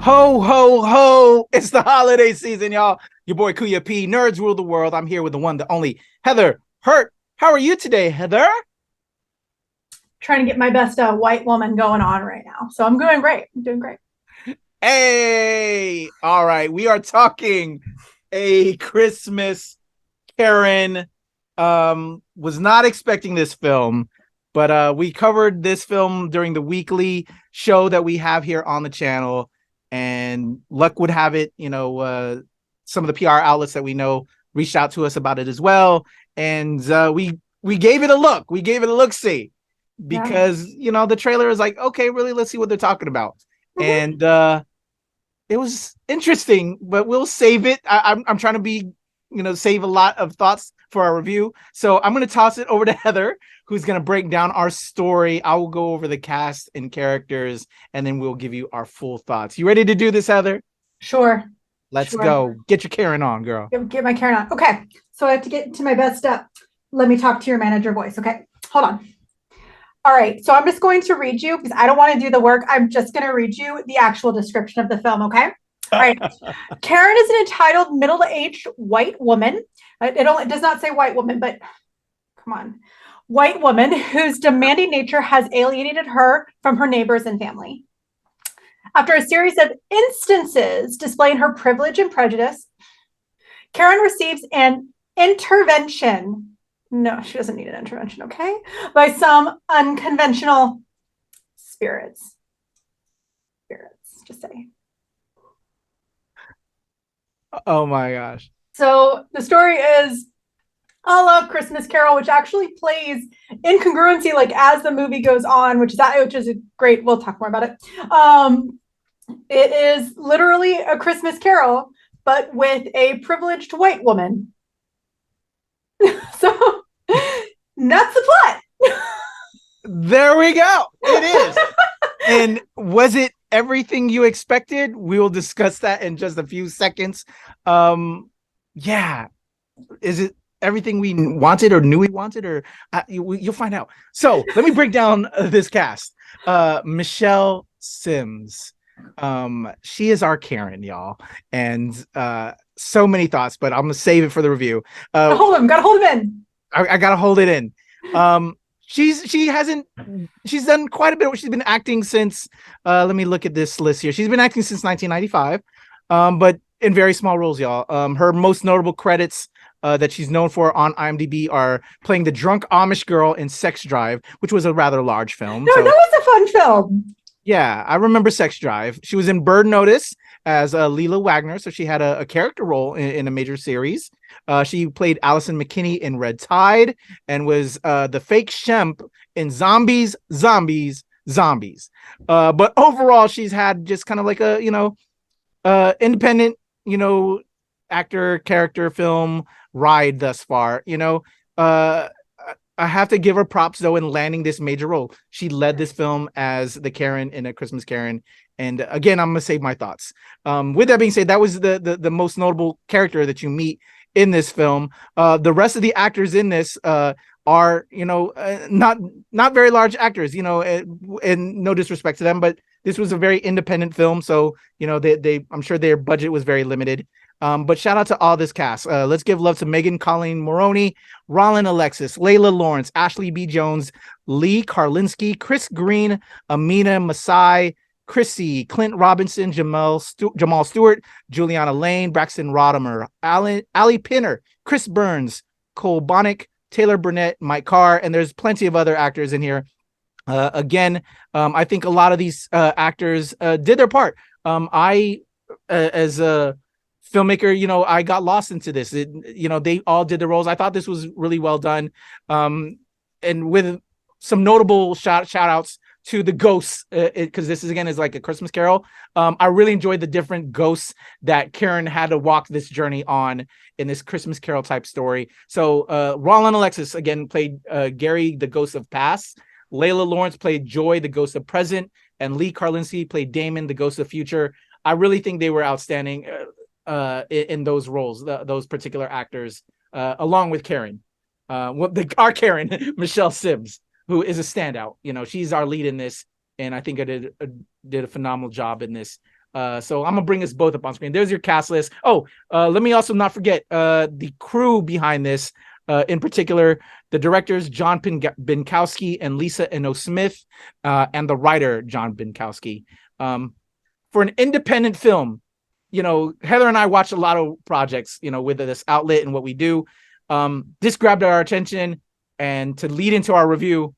Ho, ho, ho. It's the holiday season, y'all. Your boy Kuya P. Nerds rule the world. I'm here with the one, the only Heather Hurt. How are you today, Heather? Trying to get my best white woman going on right now. So I'm doing great. I'm doing great. Hey. All right. We are talking a Christmas Karen. Was not expecting this film, but we covered this film during the weekly show that we have here on the channel. And luck would have it, some of the PR outlets that we know reached out to us about it as well. And we gave it a look. We gave it a look-see because, the trailer is like, okay, really, let's see what they're talking about. And it was interesting, but we'll save it. I'm trying to be, save a lot of thoughts for our review. So I'm going to toss it over to Heather, who's going to break down our story. I will go over the cast and characters, and then we'll give you our full thoughts. You ready to do this, Heather? Sure. Let's go. Get your Karen on, girl. Get my Karen on. Okay. So I have to get to my best let me talk to your manager voice. Okay. Hold on. All right. So I'm just going to read you because I don't want to do the work. I'm just going to read you the actual description of the film. Okay. All right. Karen is an entitled middle-aged white woman. It does not say white woman, but come on. White woman whose demanding nature has alienated her from her neighbors and family. After a series of instances displaying her privilege and prejudice, Karen receives an intervention. No, she doesn't need an intervention, okay? By some unconventional spirits. Just say. Oh my gosh. So the story is a la Christmas Carol, which actually plays in congruency, like as the movie goes on, which is great. We'll talk more about it. It is literally a Christmas Carol, but with a privileged white woman. So that's the plot. There we go. It is. And was it everything you expected? We will discuss that in just a few seconds. Yeah. Is it everything we wanted or knew we wanted, or you'll find out. So let me break down this cast. Michelle Sims. She is our Karen, y'all. And so many thoughts, but I'm gonna save it for the review. Gotta hold him in. I gotta hold it in. She's done quite a bit. She's been acting since let me look at this list here. She's been acting since 1995, but in very small roles, y'all. Her most notable credits that she's known for on IMDb are playing the drunk Amish girl in Sex Drive, which was a rather large film. No, that was a fun film. Yeah, I remember Sex Drive. She was in Bird Notice as Leela Wagner, so she had a character role in a major series. She played Allison McKinney in Red Tide and was the fake Shemp in Zombies. But overall, she's had just kind of like a, independent, actor, character, film ride thus far. I have to give her props, though, in landing this major role. She led this film as the Karen in A Christmas Karen. And again, I'm going to save my thoughts. With that being said, that was the most notable character that you meet in this film. The rest of the actors in this are, not very large actors, and no disrespect to them, but this was a very independent film. So, I'm sure their budget was very limited. But shout out to all this cast. Let's give love to Megan Colleen Moroney, Roland Alexis, Layla Lawrence, Ashley B. Jones, Lee Karlinski, Chris Green, Amina Masai, Chrissy, Clint Robinson, Jamal Stewart, Juliana Lane, Braxton Rodimer, Ali Pinner, Chris Burns, Cole Bonnick, Taylor Burnett, Mike Carr, and there's plenty of other actors in here. Again, I think a lot of these actors did their part. As a filmmaker, I got lost into this. They all did the roles. I thought this was really well done. And with some notable shout outs to the ghosts, because this is like a Christmas Carol. I really enjoyed the different ghosts that Karen had to walk this journey on in this Christmas Carol type story. So Roland Alexis again played Gary, the ghost of past. Layla Lawrence played Joy, the ghost of present, and Lee Karlinski played Damon, the ghost of future. I really think they were outstanding in those roles, those particular actors, along with Karen, our Karen, Michelle Sims, who is a standout. She's our lead in this, and I think I did a phenomenal job in this. So I'm gonna bring us both up on screen. There's your cast list. Oh, let me also not forget the crew behind this. In particular, the directors John Binkowski and Lisa Eno Smith, and the writer John Binkowski. For an independent film, Heather and I watch a lot of projects, with this outlet and what we do. This grabbed our attention, and to lead into our review,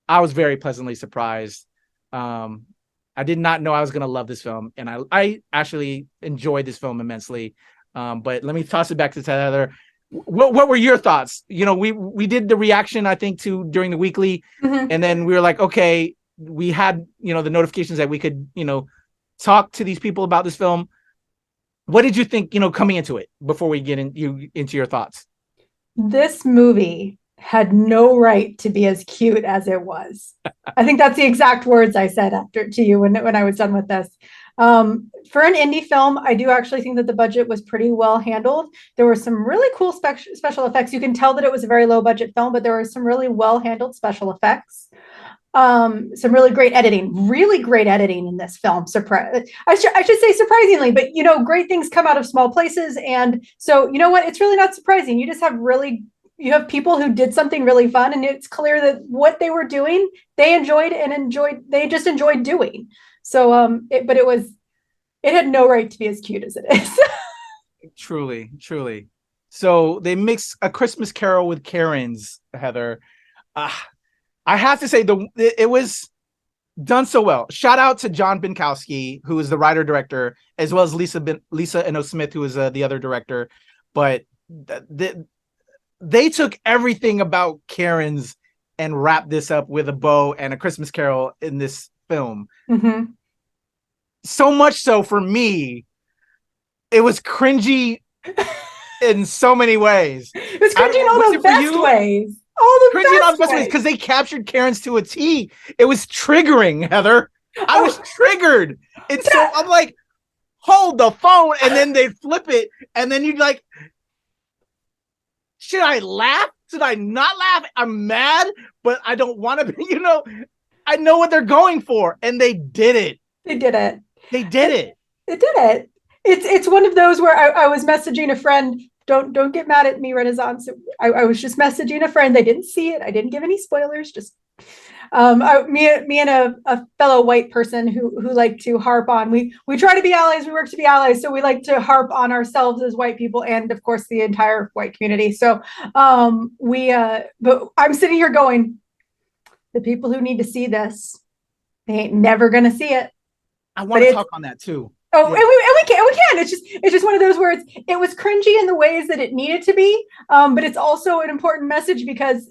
I was very pleasantly surprised. I did not know I was going to love this film, and I actually enjoyed this film immensely. But let me toss it back to Heather. What were your thoughts? We did the reaction, I think, during the weekly, and then we were like, okay, we had, the notifications that we could, talk to these people about this film. What did you think, coming into it before we get into your thoughts? This movie had no right to be as cute as it was. I think that's the exact words I said to you when I was done with this. For an indie film, I do actually think that the budget was pretty well handled. There were some really cool special effects. You can tell that it was a very low budget film, but there were some really well handled special effects. Some really great editing in this film. I should say surprisingly, but great things come out of small places. And so, you know what? It's really not surprising. You have people who did something really fun, and it's clear that what they were doing, they just enjoyed doing. So, it had no right to be as cute as it is. Truly, truly. So they mix A Christmas Carol with Karen's, Heather. I have to say it was done so well. Shout out to John Binkowski, who is the writer director, as well as Lisa Eno Smith, who is the other director. But they took everything about Karen's and wrapped this up with a bow and A Christmas Carol in this film. Mm-hmm. So much so, for me, it was cringy in so many ways. It was cringy in all the best ways. Because they captured Karen's to a T. It was triggering, Heather. I was triggered. I'm like, hold the phone, and then they flip it, and then you're like, should I laugh? Should I not laugh? I'm mad, but I don't want to be, I know what they're going for, and they did it. They did it. They did it. It did it. It's one of those where I was messaging a friend. Don't get mad at me, Renaissance. I was just messaging a friend. They didn't see it. I didn't give any spoilers. Just me and a fellow white person who like to harp on. We try to be allies. We work to be allies. So we like to harp on ourselves as white people, and of course the entire white community. So but I'm sitting here going, the people who need to see this, they ain't never gonna see it. I want to talk on that too. Oh, yeah. and we can. It's just one of those where it was cringy in the ways that it needed to be, but it's also an important message, because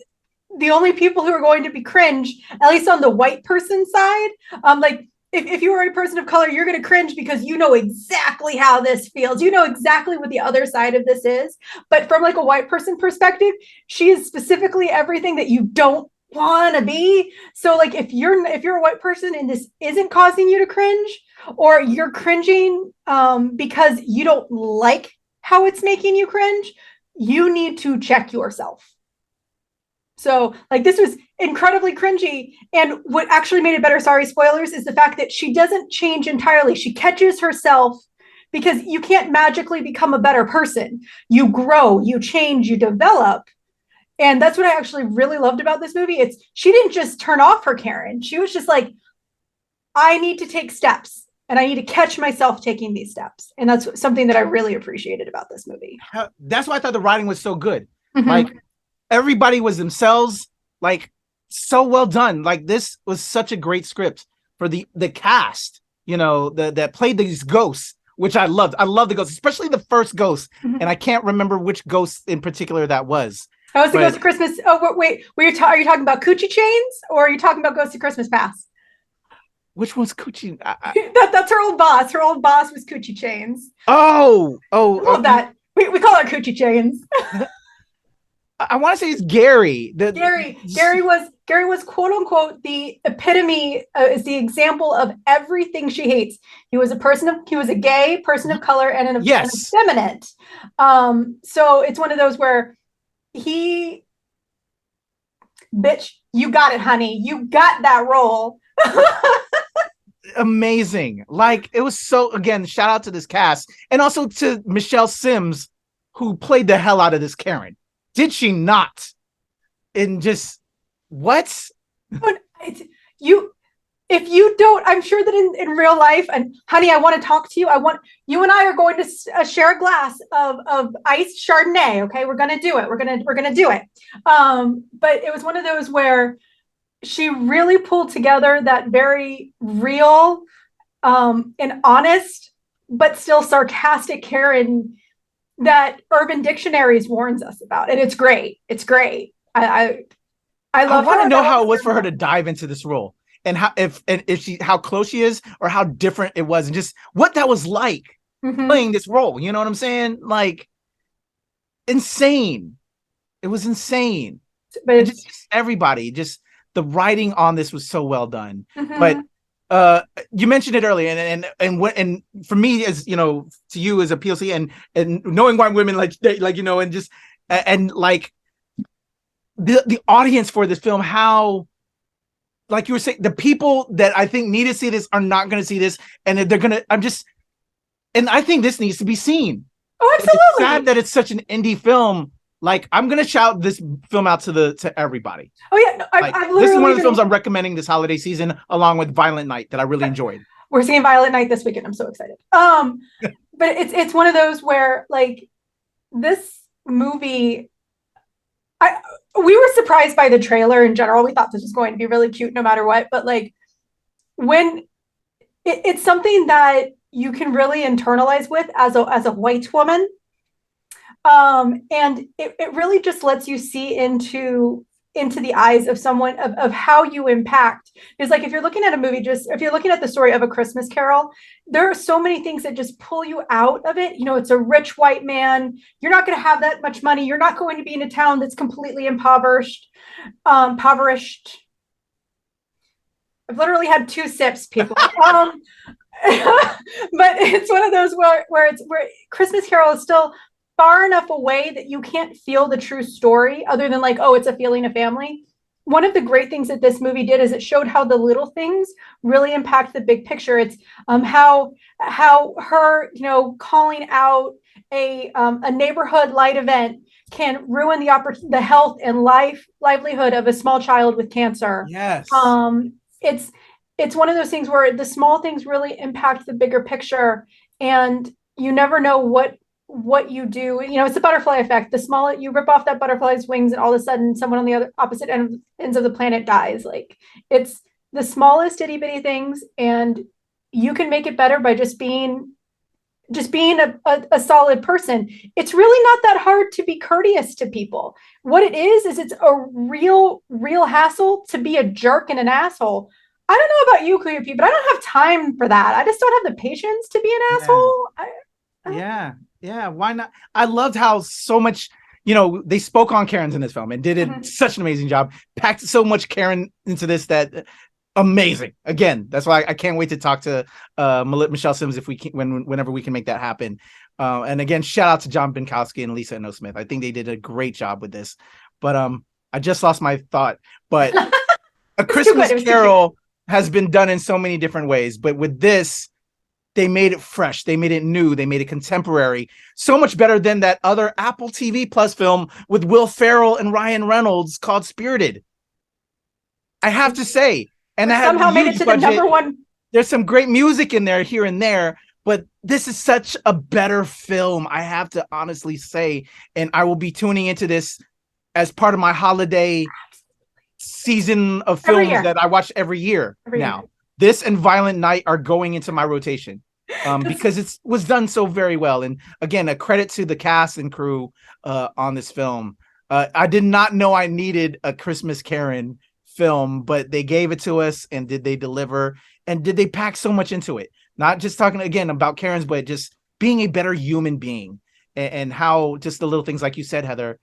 the only people who are going to be cringe, at least on the white person side, like if you are a person of color, you're going to cringe because you know exactly how this feels. You know exactly what the other side of this is. But from like a white person perspective, she is specifically everything that you don't want to be. So like if you're a white person and this isn't causing you to cringe, or you're cringing because you don't like how it's making you cringe, you need to check yourself. So like this was incredibly cringy, and what actually made it better, sorry spoilers, is the fact that she doesn't change entirely. She catches herself, because you can't magically become a better person. You grow, you change, you develop. And that's what I actually really loved about this movie. She didn't just turn off her Karen. She was just like, I need to take steps, and I need to catch myself taking these steps. And that's something that I really appreciated about this movie. That's why I thought the writing was so good. Mm-hmm. Like everybody was themselves, like so well done. Like this was such a great script for the cast, that played these ghosts, which I loved. I love the ghosts, especially the first ghost. Mm-hmm. And I can't remember which ghost in particular that was. Oh, it's the Ghost of Christmas. Oh, wait. Are you talking about Coochie Chains, or are you talking about Ghost of Christmas Past? Which one's Coochie? That's her old boss. Her old boss was Coochie Chains. Oh. I love that. We call her Coochie Chains. I want to say it's Gary. Gary was quote unquote the epitome, is the example of everything she hates. He was a gay person of color and an effeminate. So it's one of those where bitch, you got it, honey. You got that role. amazing. Like it was so, again, shout out to this cast and also to Michelle Sims, who played the hell out of this Karen. Did she not? And just what? But you, if you don't, I'm sure that in real life, and honey, I want to talk to you. I want you and I are going to share a glass of iced Chardonnay. Okay, we're gonna do it. We're gonna do it. But it was one of those where she really pulled together that very real and honest, but still sarcastic Karen that Urban Dictionaries warns us about, and it's great. It's great. I I love want to her. know how it was for her to dive into this role and how if she how close she is or how different it was and just what that was like Mm-hmm. playing this role. You know what I'm saying? Like insane. It was insane. But And it's just everybody, just the writing on this was so well done. But mm-hmm. uh you mentioned it earlier and for me as you know to you as a POC and knowing why women like they, like you know and just and like the audience for this film, how like you were saying, the people that I think need to see this are not going to see this, and they're gonna. I'm just, and I think this needs to be seen. Oh, And it's sad absolutely. that it's such an indie film. Like I'm gonna shout this film out to everybody. Oh yeah, no, Like I've this is one literally of the films been. I'm recommending this holiday season, along with Violent Night, that I really enjoyed. We're seeing Violet Night this weekend. I'm so excited. But it's one of those where like this movie, I we were surprised by the trailer in general. We thought this was going to be really cute no matter what. But like when it's something that you can really internalize with as a white woman, and it really just lets you see into the eyes of someone of how you impact, because like if you're looking at a movie, just if you're looking at the story of A Christmas Carol, there are so many things that just pull you out of it. You know, it's a rich white man, you're not going to have that much money, you're not going to be in a town that's completely impoverished. I've literally had two sips, people. But it's one of those where Christmas Carol is still far enough away that you can't feel the true story other than like, oh, it's a feeling of family. One of the great things that this movie did is it showed how the little things really impact the big picture. It's how her, you know, calling out a neighborhood light event can ruin the health and livelihood of a small child with cancer. Yes. It's one of those things where the small things really impact the bigger picture, and you never know what you do. You know, it's the butterfly effect. The small you rip off that butterfly's wings, and all of a sudden, someone on the other opposite ends of the planet dies. Like it's the smallest itty bitty things, and you can make it better by just being a solid person. It's really not that hard to be courteous to people. What it is it's a real hassle to be a jerk and an asshole. I don't know about you, Kuya, but I don't have time for that. I just don't have the patience to be an Yeah. asshole. I Yeah. Yeah. Why not? I loved how so much, you know, they spoke on Karens in this film and did it Mhm. such an amazing job. Packed so much Karen into this that amazing. Again, that's why I can't wait to talk to Michelle Sims if we can whenever we can make that happen. And again, shout out to John Binkowski and Lisa No Smith. I think they did a great job with this. But I just lost my thought. But A It's too good. Christmas It was too cute. Carol has been done in so many different ways, but with this, they made it fresh, they made it new, they made it contemporary, so much better than that other Apple TV Plus film with Will Ferrell and Ryan Reynolds called Spirited. I have to say, and Which that had a somehow made it huge to the budget. number one. There's some great music in there here and there, but this is such a better film, I have to honestly say. And I will be tuning into this as part of my holiday season of Every films year. that I watch every year Every year. now. This and Violent Night are going into my rotation This, because it was done so very well. And again, a credit to the cast and crew on this film. I did not know I needed a Christmas Karen film, but they gave it to us. And did they deliver? And did they pack so much into it? Not just talking again about Karens, but just being a better human being and how just the little things, like you said, Heather,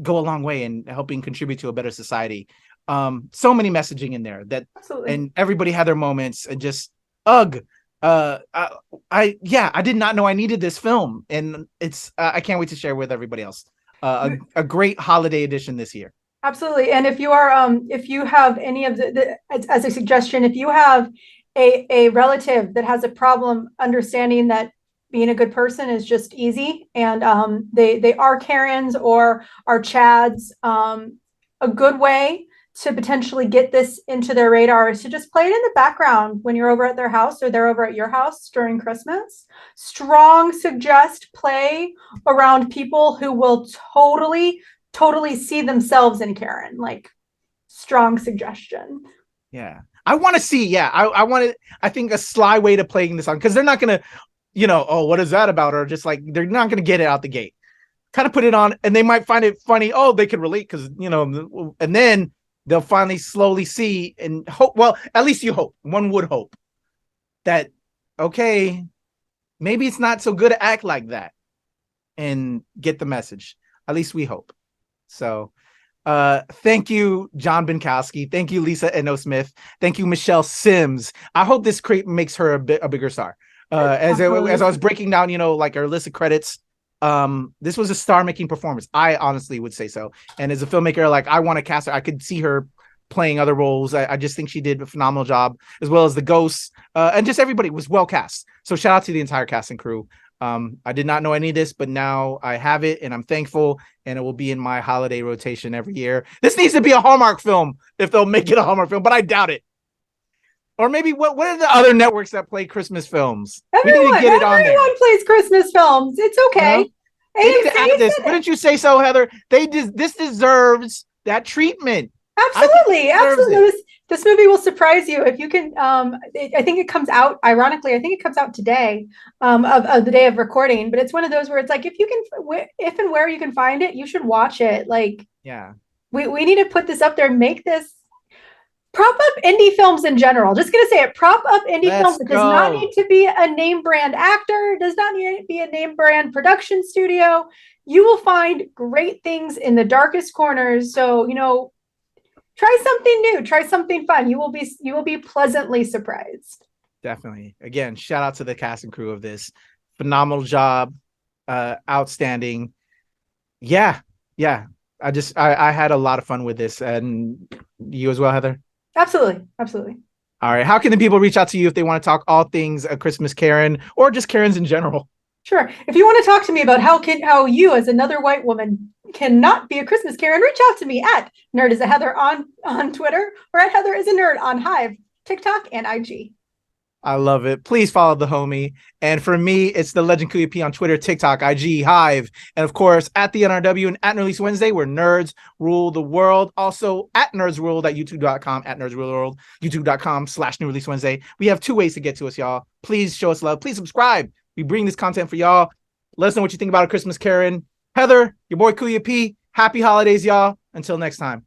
go a long way in helping contribute to a better society. So many messaging in there that, absolutely. and everybody had their moments and just, ugh. Yeah, I did not know I needed this film, and it's I can't wait to share with everybody else. A great holiday edition this year. Absolutely. And if you have any of as a suggestion, if you have a relative that has a problem understanding that being a good person is just easy, and they are Karens or are Chads. A good way to potentially get this into their radar is to just play it in the background when you're over at their house or they're over at your house during Christmas. Strong suggest play around people who will totally see themselves in Karen. Like, strong suggestion. Yeah. I want to see. Yeah. I want to, I think a sly way to playing this on, because they're not going to, oh, what is that about? Or just like, they're not going to get it out the gate. Kind of put it on and they might find it funny. Oh, they can relate because, and then they'll finally slowly see and hope. Well, at least you hope. One would hope that, okay, maybe it's not so good to act like that and get the message. At least we hope. So, thank you, John Binkowski. Thank you, Lisa Eno Smith. Thank you, Michelle Sims. I hope this makes her a bigger star. As I was breaking down, like our list of credits, this was a star-making performance. I honestly would say so. And as a filmmaker, like I want to cast her. I could see her playing other roles. I just think she did a phenomenal job, as well as the ghosts, and just everybody was well cast. So shout out to the entire cast and crew. I did not know any of this, but now I have it and I'm thankful, and it will be in my holiday rotation every year. This needs to be a Hallmark film if they'll make it a Hallmark film, but I doubt it. Or maybe what are the other networks that play Christmas films? We need to get it on there. Everyone plays Christmas films. It's okay. They need to add this. Wouldn't you say so, Heather? This deserves that treatment. Absolutely. This movie will surprise you if you can. I think it comes out, ironically, I think it comes out today, of the day of recording, but it's one of those where it's like, if and where you can find it, you should watch it. Like, yeah, we need to put this up there, make this, prop up indie films in general. Just gonna say it, prop up indie films. It does not need to be a name brand actor. It does not need to be a name brand production studio. You will find great things in the darkest corners. So, try something new, try something fun. You will be pleasantly surprised. Definitely. Again, shout out to the cast and crew of this. Phenomenal job. Outstanding. Yeah. I had a lot of fun with this, and you as well, Heather. Absolutely. All right. How can the people reach out to you if they want to talk all things a Christmas Karen or just Karens in general? Sure. If you want to talk to me about how you as another white woman cannot be a Christmas Karen, reach out to me at Nerd is a Heather on Twitter, or at Heather is a Nerd on Hive, TikTok, and IG. I love it. Please follow the homie. And for me, it's the Legend QEP on Twitter, TikTok, IG, Hive, and of course at the NRW and at Release Wednesday, where nerds rule the world. Also at Nerds World at YouTube.com, at Nerds Rule the World, YouTube.com/New Release Wednesday. We have 2 ways to get to us, y'all. Please show us love. Please subscribe. We bring this content for y'all. Let us know what you think about a Christmas Karen. Heather, your boy QEP. Happy holidays, y'all. Until next time.